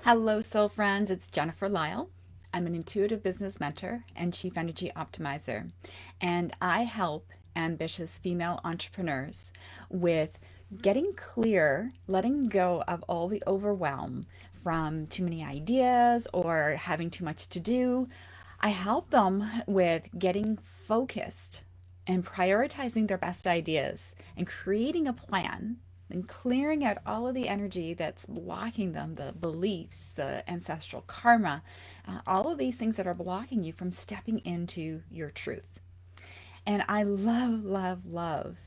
Hello, soul friends. It's Jennifer Lyle. I'm an intuitive business mentor and chief energy optimizer, and I help ambitious female entrepreneurs with getting clear, letting go of all the overwhelm from too many ideas or having too much to do. I help them with getting focused and prioritizing their best ideas and creating a plan and clearing out all of the energy that's blocking them, the beliefs, the ancestral karma, all of these things that are blocking you from stepping into your truth. And I love, love, love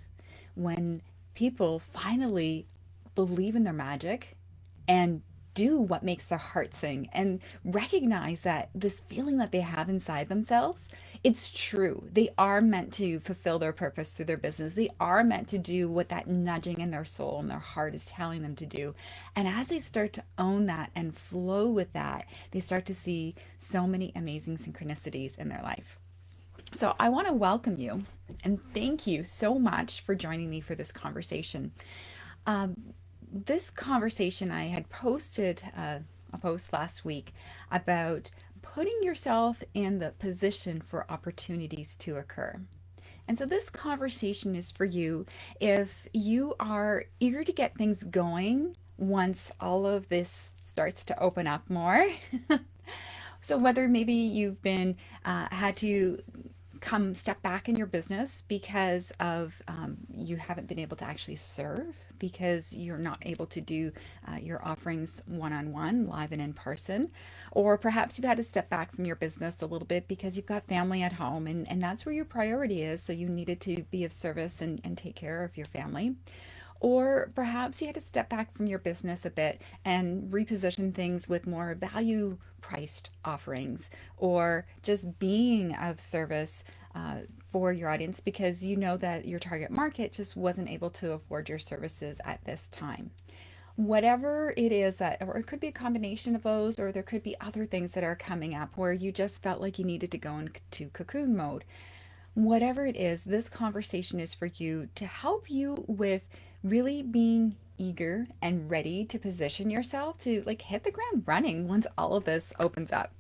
when people finally believe in their magic and do what makes their heart sing and recognize that this feeling that they have inside themselves, it's true. They are meant to fulfill their purpose through their business. They are meant to do what that nudging in their soul and their heart is telling them to do. And as they start to own that and flow with that, they start to see so many amazing synchronicities in their life. So I want to welcome you and thank you so much for joining me for this conversation. Um, this conversation, I had posted a post last week about putting yourself in the position for opportunities to occur. And so this conversation is for you if you are eager to get things going once all of this starts to open up more. So whether maybe you've been had to come step back in your business because of you haven't been able to actually serve because you're not able to do your offerings one-on-one live and in person, or perhaps you've had to step back from your business a little bit because you've got family at home and that's where your priority is, so you needed to be of service and take care of your family. Or perhaps you had to step back from your business a bit and reposition things with more value priced offerings, or just being of service for your audience because you know that your target market just wasn't able to afford your services at this time. Whatever it is that, or it could be a combination of those, or there could be other things that are coming up where you just felt like you needed to go into cocoon mode. Whatever it is, this conversation is for you to help you with really being eager and ready to position yourself to like hit the ground running once all of this opens up.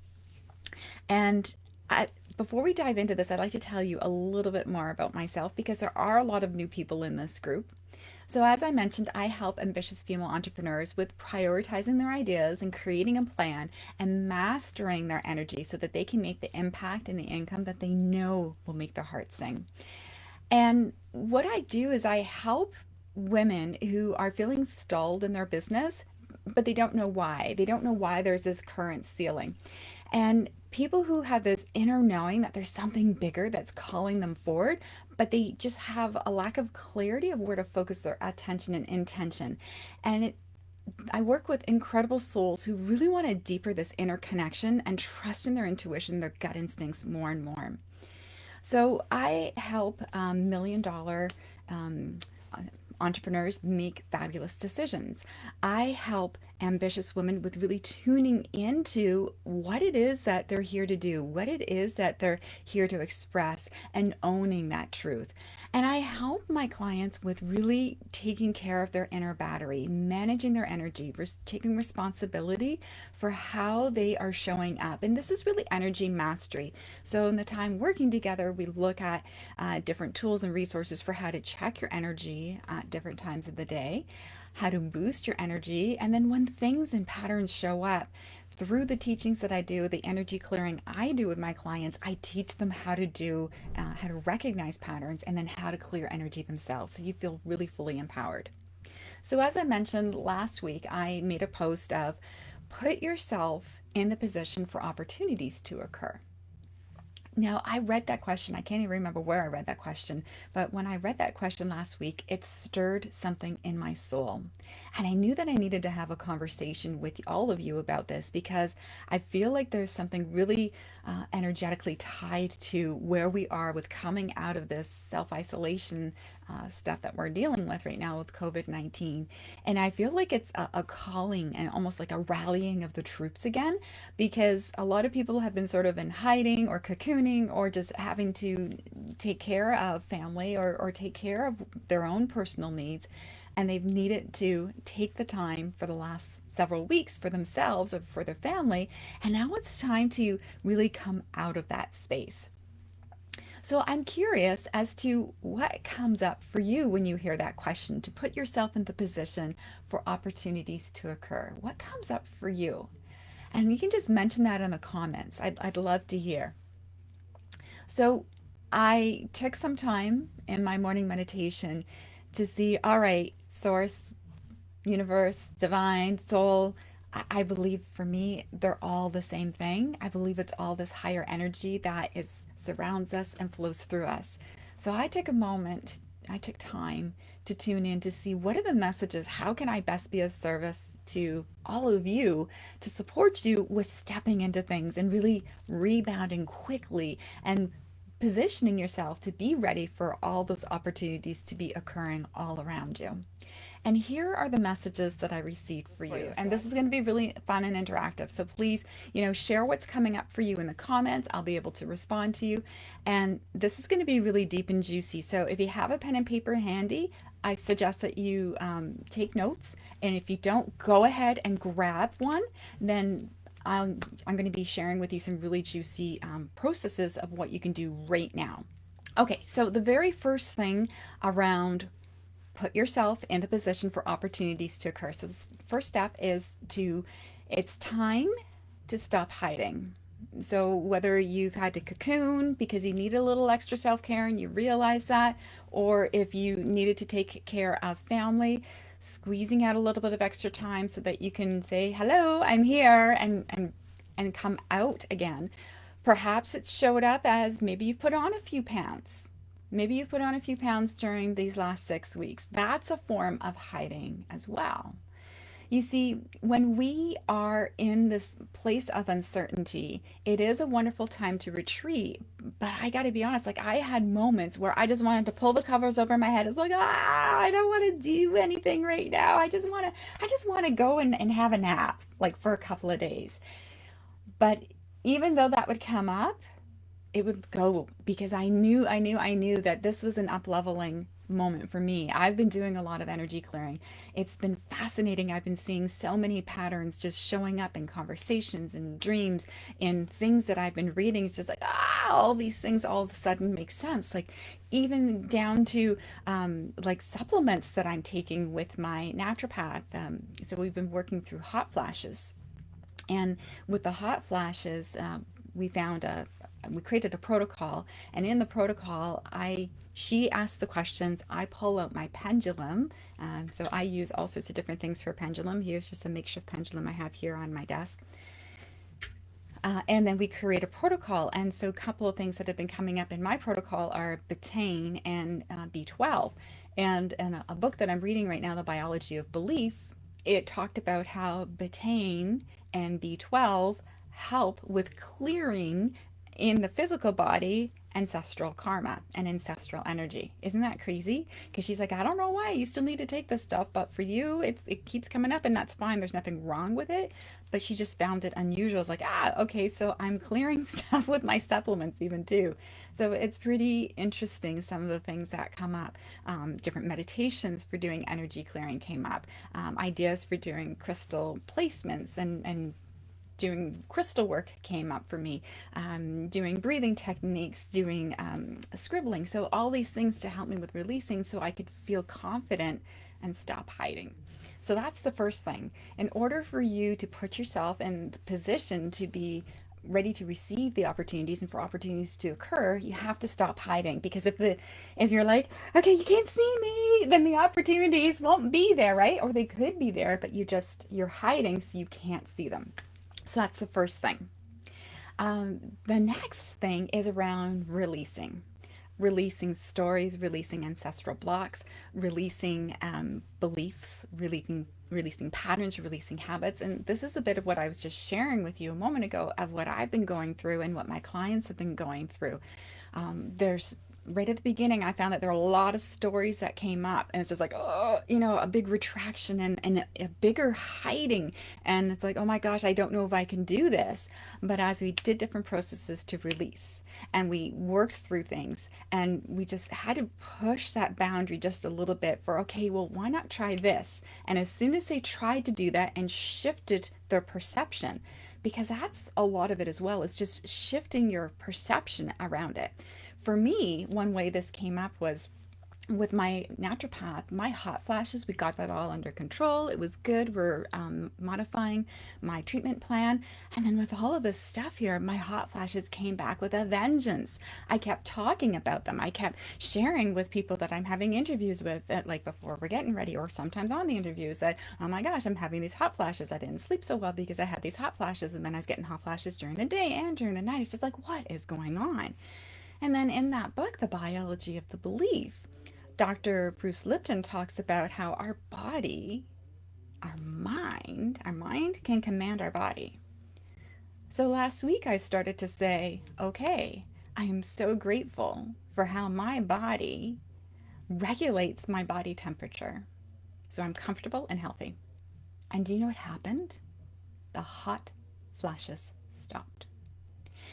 And I, before we dive into this, I'd like to tell you a little bit more about myself because there are a lot of new people in this group. So, as I mentioned, I help ambitious female entrepreneurs with prioritizing their ideas and creating a plan and mastering their energy so that they can make the impact and the income that they know will make their heart sing. And what I do is I help women who are feeling stalled in their business, but they don't know why. They don't know why there's this current ceiling. And people who have this inner knowing that there's something bigger that's calling them forward, but they just have a lack of clarity of where to focus their attention and intention. And I work with incredible souls who really want to deeper this inner connection and trust in their intuition, their gut instincts more and more. So I help $1 million um, entrepreneurs make fabulous decisions. I help ambitious women with really tuning into what it is that they're here to do, what it is that they're here to express, and owning that truth. And I help my clients with really taking care of their inner battery, managing their energy, taking responsibility for how they are showing up. And this is really energy mastery. So, in the time working together, we look at different tools and resources for how to check your energy at different times of the day, how to boost your energy, and then when things and patterns show up, through the teachings that I do, the energy clearing I do with my clients, I teach them how to do, how to recognize patterns and then how to clear energy themselves so you feel really fully empowered. So, as I mentioned last week, I made a post of put yourself in the position for opportunities to occur. Now, I read that question. I can't even remember where I read that question, but when I read that question last week, it stirred something in my soul. And I knew that I needed to have a conversation with all of you about this because I feel like there's something really energetically tied to where we are with coming out of this self isolation stuff that we're dealing with right now with COVID-19. And I feel like it's a calling and almost like a rallying of the troops again, because a lot of people have been sort of in hiding or cocooning or just having to take care of family or take care of their own personal needs. and they've needed to take the time for the last several weeks for themselves or for their family. And now it's time to really come out of that space. So I'm curious as to what comes up for you when you hear that question, to put yourself in the position for opportunities to occur. What comes up for you? And you can just mention that in the comments. I'd love to hear. So I took some time in my morning meditation to see, all right, source, universe, divine, soul. I believe for me, they're all the same thing. I believe it's all this higher energy that is surrounds us and flows through us. So I took a moment, I took time to tune in to see what are the messages, how can I best be of service to all of you to support you with stepping into things and really rebounding quickly and positioning yourself to be ready for all those opportunities to be occurring all around you. And here are the messages that I received for you. And this is going to be really fun and interactive. So please, share what's coming up for you in the comments. I'll be able to respond to you. And this is going to be really deep and juicy. So if you have a pen and paper handy, I suggest that you take notes. And if you don't, go ahead and grab one. Then I'm going to be sharing with you some really juicy processes of what you can do right now. Okay, so the very first thing around put yourself in the position for opportunities to occur. So the first step is it's time to stop hiding. So whether you've had to cocoon because you need a little extra self-care and you realize that, or if you needed to take care of family, squeezing out a little bit of extra time so that you can say, hello, I'm here, and come out again. Perhaps it showed up as maybe you've put on a few pounds. Maybe you've put on a few pounds during these last 6 weeks. That's a form of hiding as well. You see, when we are in this place of uncertainty, it is a wonderful time to retreat. But I got to be honest, like I had moments where I just wanted to pull the covers over my head. It's like, I don't want to do anything right now. I just want to go and have a nap, like for a couple of days. But even though that would come up, it would go because I knew that this was an up leveling moment for me. I've been doing a lot of energy clearing. It's been fascinating. I've been seeing so many patterns just showing up in conversations and dreams in things that I've been reading. It's just like, all these things all of a sudden make sense. Like even down to like supplements that I'm taking with my naturopath. So we've been working through hot flashes. And with the hot flashes, we found we created a protocol, and in the protocol, she asked the questions. I pull out my pendulum. So I use all sorts of different things for a pendulum. Here's just a makeshift pendulum I have here on my desk. And then we create a protocol. And so a couple of things that have been coming up in my protocol are betaine and B12. And a book that I'm reading right now, The Biology of Belief, it talked about how betaine and B12 help with clearing in the physical body ancestral karma and ancestral energy. Isn't that crazy? Because she's like, I don't know why you still need to take this stuff, but for you, it keeps coming up, and that's fine. There's nothing wrong with it. But she just found it unusual. It's like, okay, so I'm clearing stuff with my supplements even too. So it's pretty interesting. Some of the things that come up, different meditations for doing energy clearing came up, ideas for doing crystal placements and doing crystal work came up for me, doing breathing techniques, doing scribbling. So all these things to help me with releasing so I could feel confident and stop hiding. So that's the first thing. In order for you to put yourself in the position to be ready to receive the opportunities and for opportunities to occur, you have to stop hiding. Because if you're like, okay, you can't see me, then the opportunities won't be there, right? Or they could be there, but you're hiding so you can't see them. So that's the first thing. The next thing is around releasing stories, releasing ancestral blocks, releasing beliefs, releasing patterns, releasing habits. And this is a bit of what I was just sharing with you a moment ago of what I've been going through and what my clients have been going through. There's right at the beginning, I found that there were a lot of stories that came up, and it's just like, oh, a big retraction and a bigger hiding. And it's like, oh my gosh, I don't know if I can do this. But as we did different processes to release and we worked through things, and we just had to push that boundary just a little bit for, okay, well, why not try this? And as soon as they tried to do that and shifted their perception, because that's a lot of it as well, is just shifting your perception around it. For me, one way this came up was with my naturopath. My hot flashes, we got that all under control. It was good. We're modifying my treatment plan. And then with all of this stuff here, my hot flashes came back with a vengeance. I kept talking about them. I kept sharing with people that I'm having interviews with, that, like before we're getting ready, or sometimes on the interviews, that, oh my gosh, I'm having these hot flashes. I didn't sleep so well because I had these hot flashes. And then I was getting hot flashes during the day and during the night. It's just like, what is going on? And then in that book, The Biology of the Belief, Dr. Bruce Lipton talks about how our body, our mind can command our body. So last week I started to say, okay, I am so grateful for how my body regulates my body temperature. So I'm comfortable and healthy. And do you know what happened? The hot flashes stopped.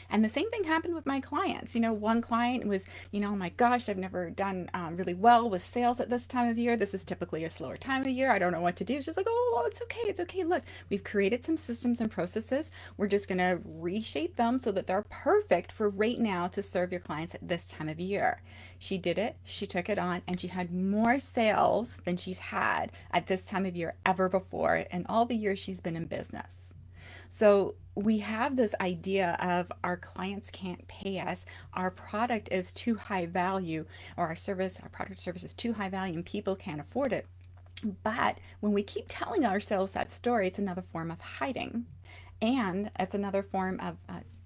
And the same thing happened with my clients. One client was, oh my gosh, I've never done really well with sales at this time of year. This is typically a slower time of year. I don't know what to do. She's like, oh, it's okay. It's okay. Look, we've created some systems and processes. We're just going to reshape them so that they're perfect for right now to serve your clients at this time of year. She did it. She took it on, and she had more sales than she's had at this time of year ever before in all the years she's been in business. So we have this idea of our clients can't pay us, our product is too high value, or our product or service is too high value and people can't afford it. But when we keep telling ourselves that story, it's another form of hiding, and it's another form of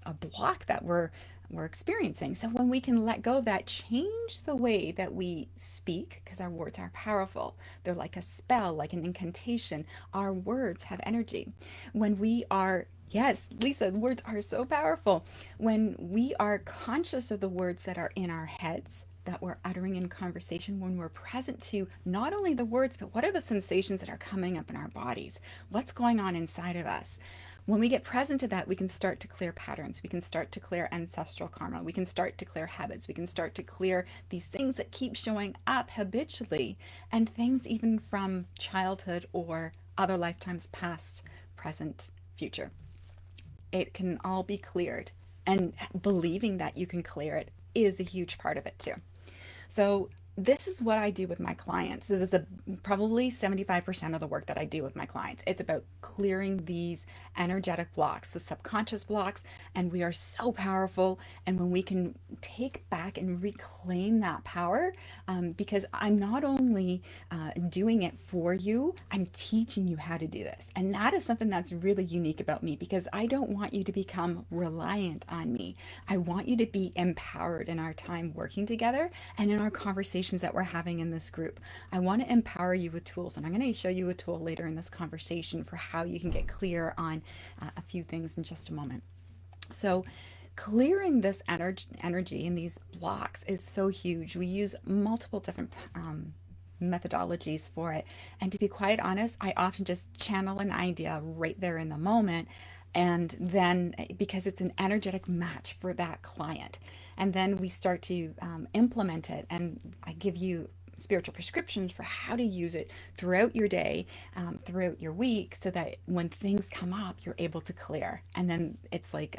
a block that we're experiencing. So when we can let go of that, change the way that we speak, because our words are powerful. They're like a spell, like an incantation. Our words have energy. When we are, yes, Lisa, words are so powerful. When we are conscious of the words that are in our heads, that we're uttering in conversation, when we're present to not only the words, but what are the sensations that are coming up in our bodies? What's going on inside of us? When we get present to that, we can start to clear patterns. We can start to clear ancestral karma. We can start to clear habits. We can start to clear these things that keep showing up habitually, and things even from childhood or other lifetimes past, present, future. It can all be cleared. And believing that you can clear it is a huge part of it too. So this is what I do with my clients. This is probably 75% of the work that I do with my clients. It's about clearing these energetic blocks, the subconscious blocks, and we are so powerful. And when we can take back and reclaim that power, because I'm not only doing it for you, I'm teaching you how to do this. And that is something that's really unique about me, because I don't want you to become reliant on me. I want you to be empowered in our time working together and in our conversations that we're having in this group. I want to empower you with tools, and I'm going to show you a tool later in this conversation for how you can get clear on a few things in just a moment. So clearing this energy in these blocks is so huge. We use multiple different methodologies for it. And to be quite honest, I often just channel an idea right there in the moment. And then, because it's an energetic match for that client, and then we start to implement it, and I give you spiritual prescriptions for how to use it throughout your day, throughout your week, so that when things come up, you're able to clear. And then it's like,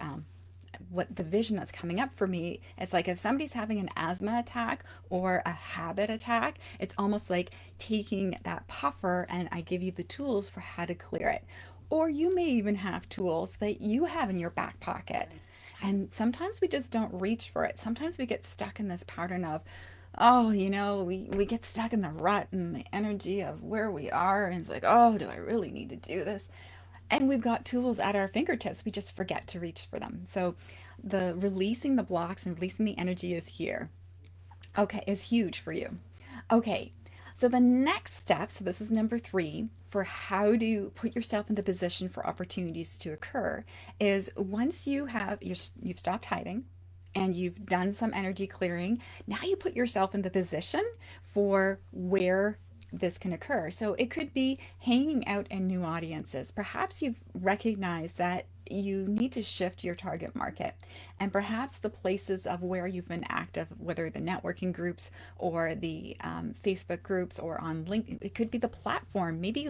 what the vision that's coming up for me, it's like if somebody's having an asthma attack or a habit attack, it's almost like taking that puffer, and I give you the tools for how to clear it. Or you may even have tools that you have in your back pocket. And sometimes we just don't reach for it. Sometimes we get stuck in this pattern of, oh, we get stuck in the rut and the energy of where we are. And it's like, oh, do I really need to do this? And we've got tools at our fingertips. We just forget to reach for them. So the releasing the blocks and releasing the energy is here. Okay, is huge for you. Okay, so the next step, so this is number 3 for how to put yourself in the position for opportunities to occur, is once you've stopped hiding and you've done some energy clearing, now you put yourself in the position for where this can occur. So it could be hanging out in new audiences. Perhaps you've recognized that you need to shift your target market, and perhaps the places of where you've been active, whether the networking groups or the Facebook groups or on LinkedIn, it could be the platform. Maybe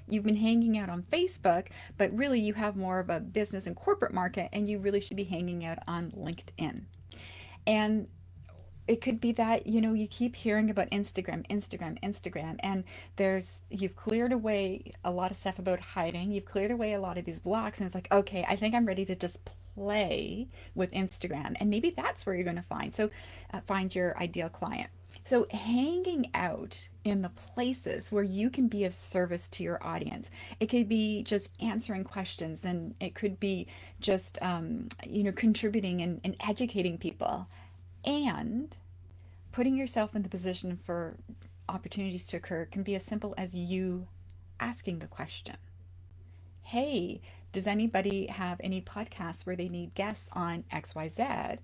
you've been hanging out on Facebook, but really you have more of a business and corporate market, and you really should be hanging out on LinkedIn. And it could be that, you keep hearing about Instagram, and you've cleared away a lot of stuff about hiding. You've cleared away a lot of these blocks, and it's like, okay, I think I'm ready to just play with Instagram. And maybe that's where you're going to find your ideal client. So hanging out in the places where you can be of service to your audience. It could be just answering questions, and it could be just, contributing and educating people, and putting yourself in the position for opportunities to occur can be as simple as you asking the question, hey, does anybody have any podcasts where they need guests on XYZ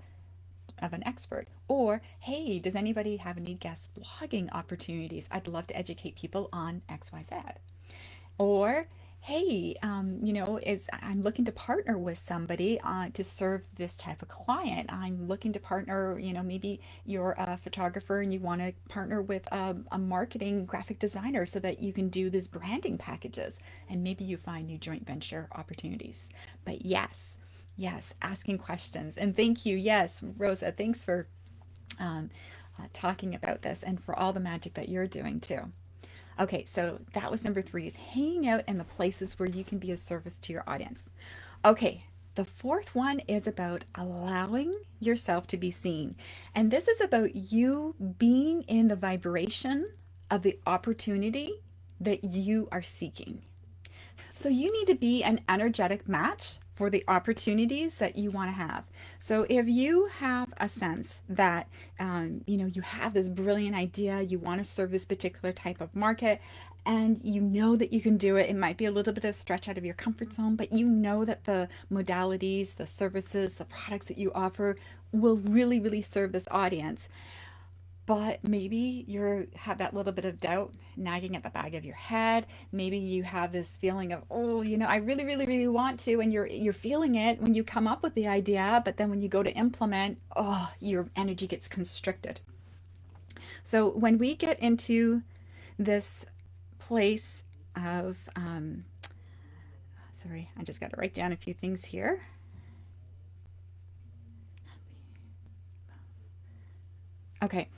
of an expert? Or, hey, does anybody have any guest blogging opportunities? I'd love to educate people on XYZ. Or, hey, is I'm looking to partner with somebody to serve this type of client. I'm looking to partner, maybe you're a photographer and you want to partner with a marketing graphic designer so that you can do these branding packages, and maybe you find new joint venture opportunities. But yes, asking questions. And thank you. Yes, Rosa, thanks for um, talking about this and for all the magic that you're doing too. Okay, so that was number three, is hanging out in the places where you can be of service to your audience. Okay, the fourth one is about allowing yourself to be seen. And this is about you being in the vibration of the opportunity that you are seeking. So you need to be an energetic match for the opportunities that you want to have. So if you have a sense that you have this brilliant idea, you want to serve this particular type of market, and you know that you can do it. It might be a little bit of stretch out of your comfort zone, but you know that the modalities, the services, the products that you offer will really, really serve this audience. But maybe you have that little bit of doubt nagging at the back of your head. Maybe you have this feeling of, oh, I really, really, really want to, and you're feeling it when you come up with the idea, but then when you go to implement, oh, your energy gets constricted. So when we get into this place of, sorry, I just got to write down a few things here. Okay,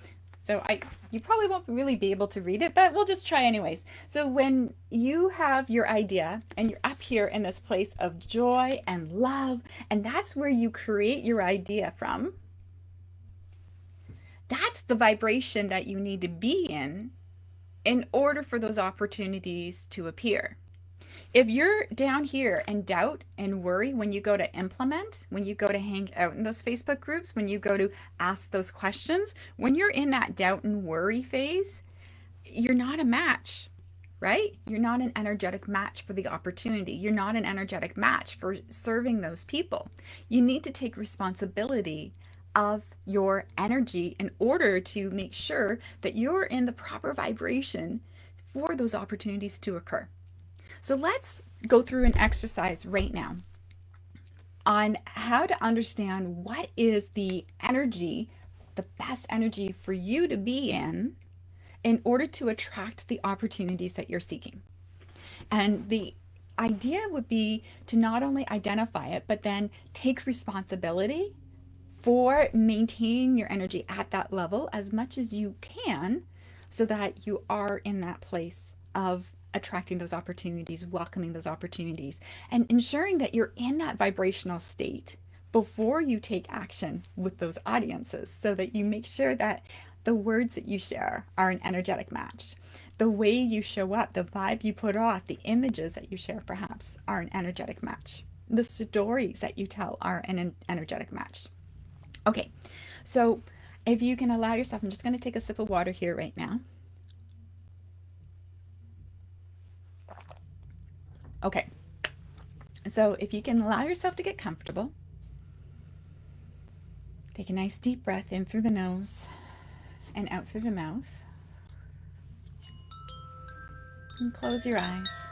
so you probably won't really be able to read it, but we'll just try anyways. So when you have your idea and you're up here in this place of joy and love, and that's where you create your idea from, that's the vibration that you need to be in order for those opportunities to appear. If you're down here and doubt and worry when you go to implement, when you go to hang out in those Facebook groups, when you go to ask those questions, when you're in that doubt and worry phase, you're not a match, right? You're not an energetic match for the opportunity. You're not an energetic match for serving those people. You need to take responsibility of your energy in order to make sure that you're in the proper vibration for those opportunities to occur. So let's go through an exercise right now on how to understand what is the energy, the best energy for you to be in order to attract the opportunities that you're seeking. And the idea would be to not only identify it, but then take responsibility for maintaining your energy at that level as much as you can so that you are in that place of attracting those opportunities, welcoming those opportunities, and ensuring that you're in that vibrational state before you take action with those audiences so that you make sure that the words that you share are an energetic match. The way you show up, the vibe you put off, the images that you share perhaps are an energetic match. The stories that you tell are an energetic match. Okay, so if you can allow yourself, I'm just going to take a sip of water here right now. Okay, so if you can allow yourself to get comfortable, Take a nice deep breath in through the nose and out through the mouth. And close your eyes.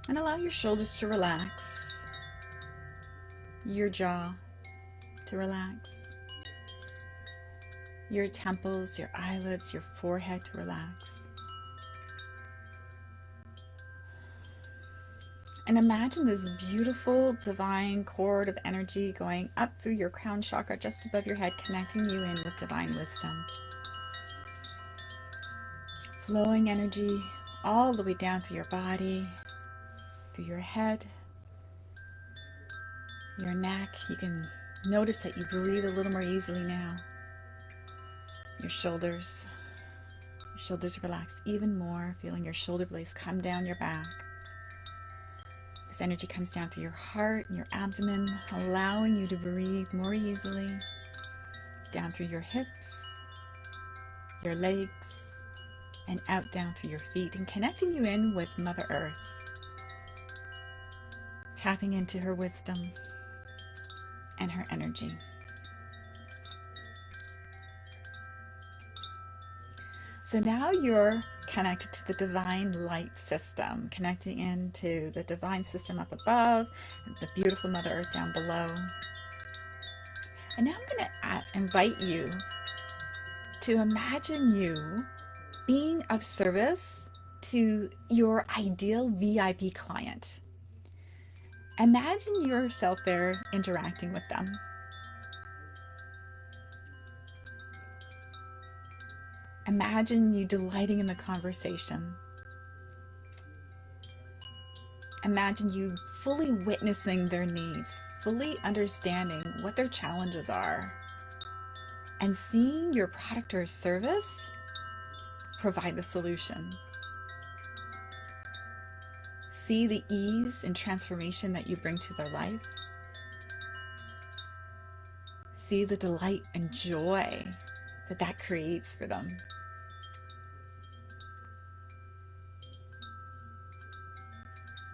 And allow your shoulders to relax, your jaw to relax, your temples, your eyelids, your forehead to relax. And imagine this beautiful divine cord of energy going up through your crown chakra just above your head, connecting you in with divine wisdom. Flowing energy all the way down through your body, through your head, your neck. You can notice that you breathe a little more easily now. Your shoulders relax even more, feeling your shoulder blades come down your back. This energy comes down through your heart and your abdomen, allowing you to breathe more easily, down through your hips, your legs, and out down through your feet, and connecting you in with Mother Earth, tapping into her wisdom and her energy. So now you're connected to the divine light system, connecting into the divine system up above, and the beautiful Mother Earth down below. And now I'm going to invite you to imagine you being of service to your ideal VIP client. Imagine yourself there interacting with them. Imagine you delighting in the conversation. Imagine you fully witnessing their needs, fully understanding what their challenges are, and seeing your product or service provide the solution. See the ease and transformation that you bring to their life. See the delight and joy that creates for them.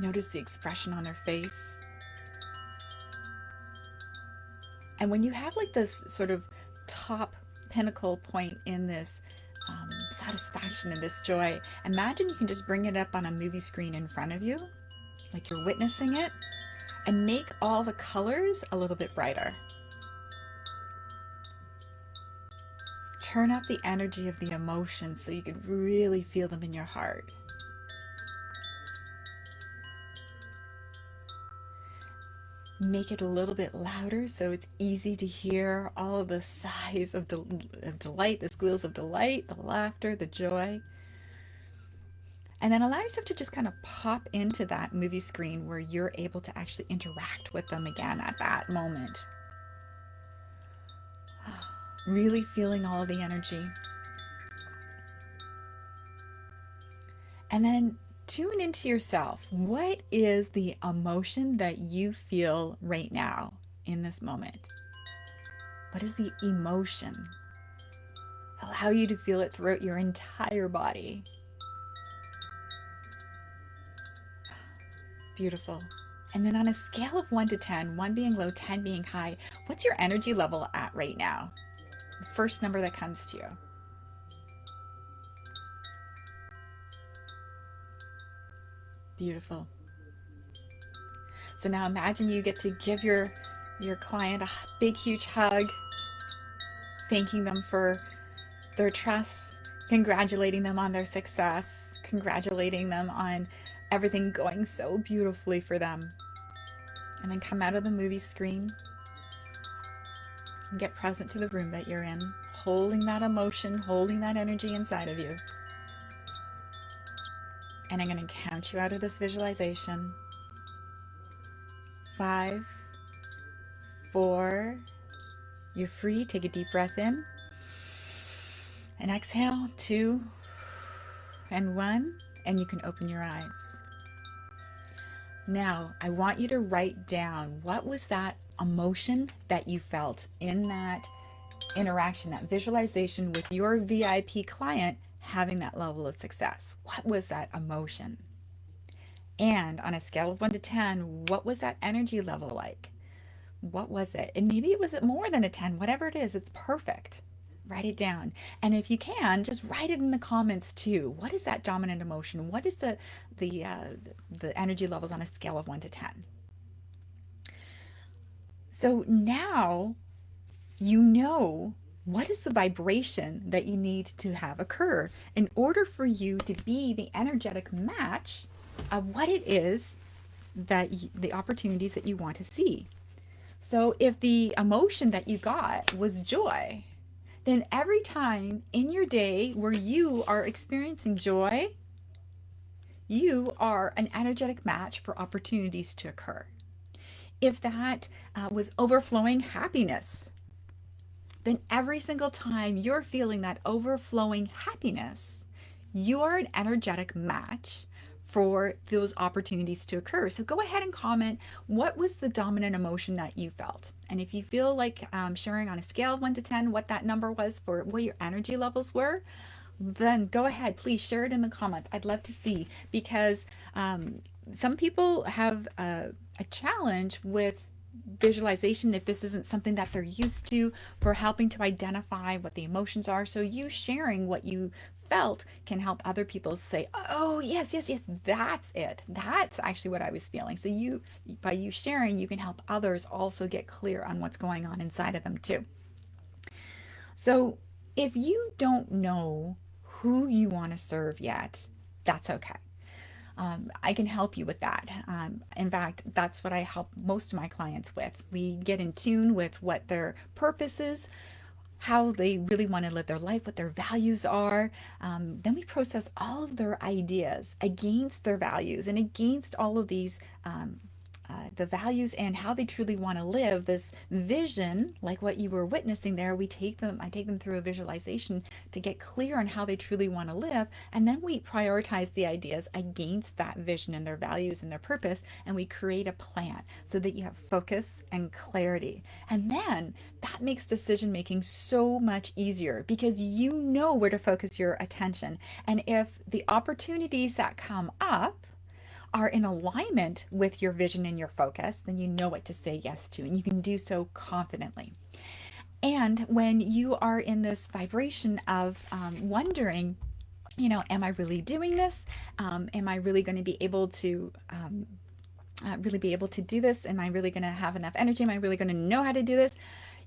Notice the expression on their face. And when you have like this sort of top pinnacle point in this satisfaction and this joy, imagine you can just bring it up on a movie screen in front of you, like you're witnessing it, and make all the colors a little bit brighter. Turn up the energy of the emotions so you can really feel them in your heart. Make it a little bit louder so it's easy to hear all of the sighs of delight, the squeals of delight, the laughter, the joy. And then allow yourself to just kind of pop into that movie screen where you're able to actually interact with them again at that moment. Really feeling all the energy. And then tune into yourself. What is the emotion that you feel right now in this moment? What is the emotion? Allow you to feel it throughout your entire body. Beautiful. And then on a scale of 1 to 10, 1 being low, 10 being high, what's your energy level at right now? The first number that comes to you. Beautiful. So now imagine you get to give your client a big, huge hug, thanking them for their trust, congratulating them on their success, congratulating them on everything going so beautifully for them. And then come out of the movie screen and get present to the room that you're in, holding that emotion, holding that energy inside of you. And I'm going to count you out of this visualization. 5, 4, you're free. Take a deep breath in. And exhale, 2 and 1, and you can open your eyes. Now, I want you to write down what was that emotion that you felt in that interaction, that visualization with your VIP client having that level of success. What was that emotion? And on a scale of 1 to 10, what was that energy level like? What was it? And maybe it was more than a 10, whatever it is, it's perfect. Write it down. And if you can, just write it in the comments too. What is that dominant emotion? What is the uh, the energy levels on a scale of 1 to 10? So now you know what is the vibration that you need to have occur in order for you to be the energetic match of what it is the opportunities that you want to see. So if the emotion that you got was joy, then every time in your day where you are experiencing joy, you are an energetic match for opportunities to occur. If that was overflowing happiness, then every single time you're feeling that overflowing happiness, you are an energetic match for those opportunities to occur. So go ahead and comment what was the dominant emotion that you felt. And if you feel like sharing on a scale of 1 to 10 what that number was for what your energy levels were, then go ahead, please share it in the comments. I'd love to see because some people have a challenge with visualization if this isn't something that they're used to for helping to identify what the emotions are. So you sharing what you felt can help other people say, oh yes, yes, yes, that's it, that's actually what I was feeling. So you, by you sharing, you can help others also get clear on what's going on inside of them too. So if you don't know who you want to serve yet, that's okay. I can help you with that. In fact, that's what I help most of my clients with. We get in tune with what their purpose is, how they really want to live their life, what their values are. Then we process all of their ideas against their values and against all of these the values and how they truly want to live this vision, like what you were witnessing there. I take them through a visualization to get clear on how they truly want to live. And then we prioritize the ideas against that vision and their values and their purpose. And we create a plan so that you have focus and clarity. And then that makes decision making so much easier because you know where to focus your attention. And if the opportunities that come up are in alignment with your vision and your focus, then you know what to say yes to, and you can do so confidently. And when you are in this vibration of wondering, am I really doing this? Am I really going to be able to really be able to do this? Am I really going to have enough energy? Am I really going to know how to do this?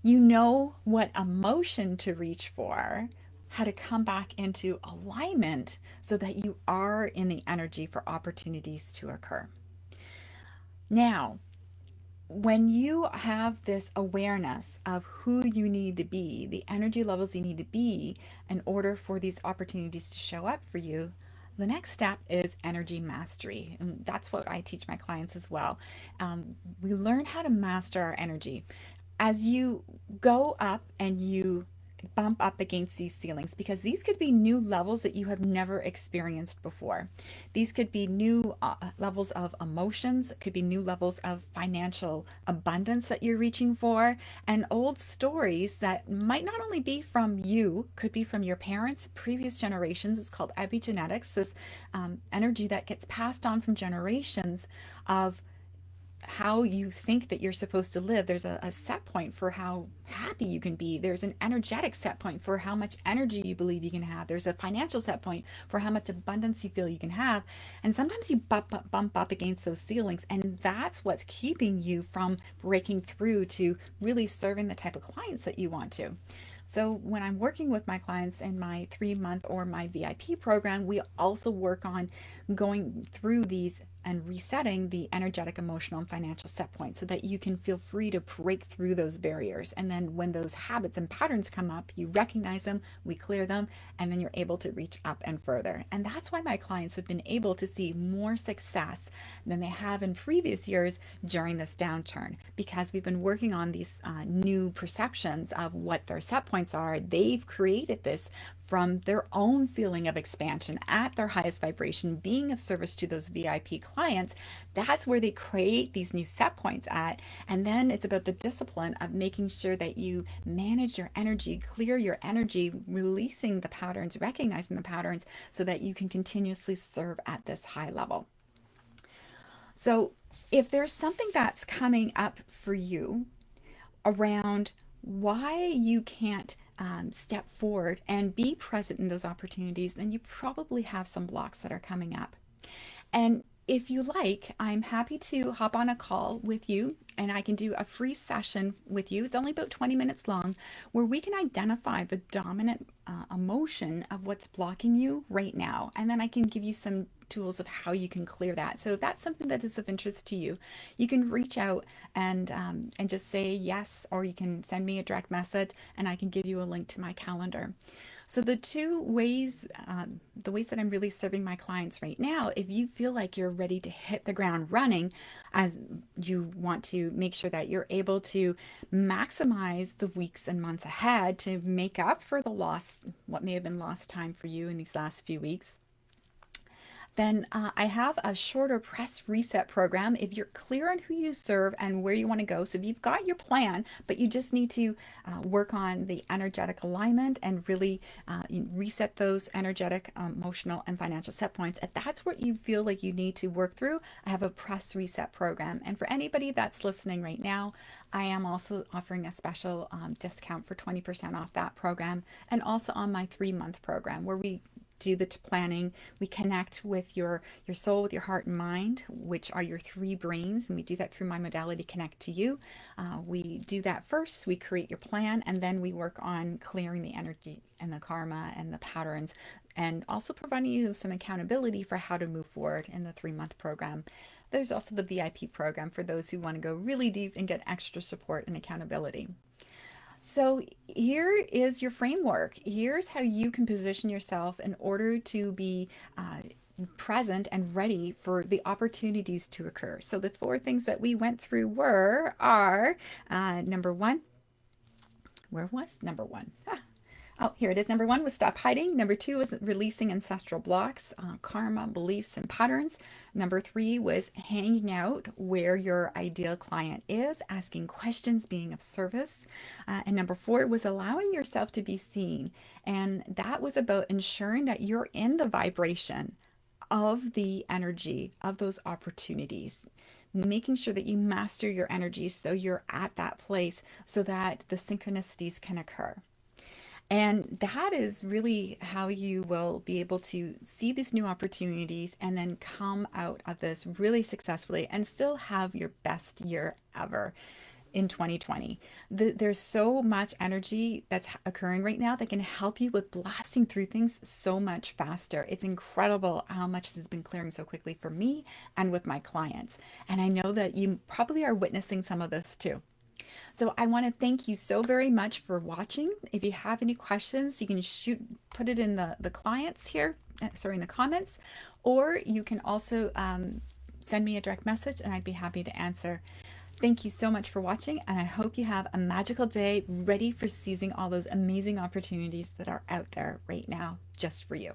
You know what emotion to reach for, how to come back into alignment so that you are in the energy for opportunities to occur. Now, when you have this awareness of who you need to be, the energy levels you need to be in order for these opportunities to show up for you, the next step is energy mastery. And that's what I teach my clients as well. We learn how to master our energy. As you go up and you bump up against these ceilings, because these could be new levels that you have never experienced before. These could be new levels of emotions, it could be new levels of financial abundance that you're reaching for, and old stories that might not only be from you, could be from your parents, previous generations. It's called epigenetics, this energy that gets passed on from generations of how you think that you're supposed to live. There's a set point for how happy you can be. There's an energetic set point for how much energy you believe you can have. There's a financial set point for how much abundance you feel you can have. And sometimes you bump up against those ceilings. And that's what's keeping you from breaking through to really serving the type of clients that you want to. So when I'm working with my clients in my 3 month or my VIP program, we also work on going through these and resetting the energetic, emotional, and financial set points so that you can feel free to break through those barriers. And then when those habits and patterns come up, you recognize them, we clear them, and then you're able to reach up and further. And that's why my clients have been able to see more success than they have in previous years during this downturn, because we've been working on these new perceptions of what their set points are. They've created this from their own feeling of expansion at their highest vibration, being of service to those VIP clients. That's where they create these new set points at. And then it's about the discipline of making sure that you manage your energy, clear your energy, releasing the patterns, recognizing the patterns so that you can continuously serve at this high level. So if there's something that's coming up for you around why you can't step forward and be present in those opportunities, then you probably have some blocks that are coming up. And if you like, I'm happy to hop on a call with you and I can do a free session with you. It's only about 20 minutes long where we can identify the dominant emotion of what's blocking you right now. And then I can give you some tools of how you can clear that. So if that's something that is of interest to you, you can reach out and just say yes, or you can send me a direct message and I can give you a link to my calendar. So the ways that I'm really serving my clients right now, if you feel like you're ready to hit the ground running, as you want to make sure that you're able to maximize the weeks and months ahead to make up for what may have been lost time for you in these last few weeks, then I have a shorter press reset program if you're clear on who you serve and where you want to go. So if you've got your plan, but you just need to work on the energetic alignment and really reset those energetic, emotional, and financial set points, if that's what you feel like you need to work through, I have a press reset program. And for anybody that's listening right now, I am also offering a special discount for 20% off that program, and also on my 3-month program where we do the planning. We connect with your soul, with your heart and mind, which are your 3 brains, and we do that through my modality Connect to You. We do that first. We create your plan, and then we work on clearing the energy and the karma and the patterns, and also providing you some accountability for how to move forward in the 3-month program. There's also the VIP program for those who want to go really deep and get extra support and accountability. So here is your framework. Here's how you can position yourself in order to be present and ready for the opportunities to occur. So the 4 things that we went through are number one. Where was number one? Oh, here it is. Number 1 was stop hiding. Number 2 was releasing ancestral blocks, karma, beliefs, and patterns. Number 3 was hanging out where your ideal client is, asking questions, being of service. And number 4 was allowing yourself to be seen. And that was about ensuring that you're in the vibration of the energy of those opportunities, making sure that you master your energy so you're at that place so that the synchronicities can occur. And that is really how you will be able to see these new opportunities and then come out of this really successfully and still have your best year ever in 2020. There's so much energy that's occurring right now that can help you with blasting through things so much faster. It's incredible how much has been clearing so quickly for me and with my clients. And I know that you probably are witnessing some of this too. So I want to thank you so very much for watching. If you have any questions, you can put it in the clients here, in the comments, or you can also send me a direct message and I'd be happy to answer. Thank you so much for watching, and I hope you have a magical day ready for seizing all those amazing opportunities that are out there right now just for you.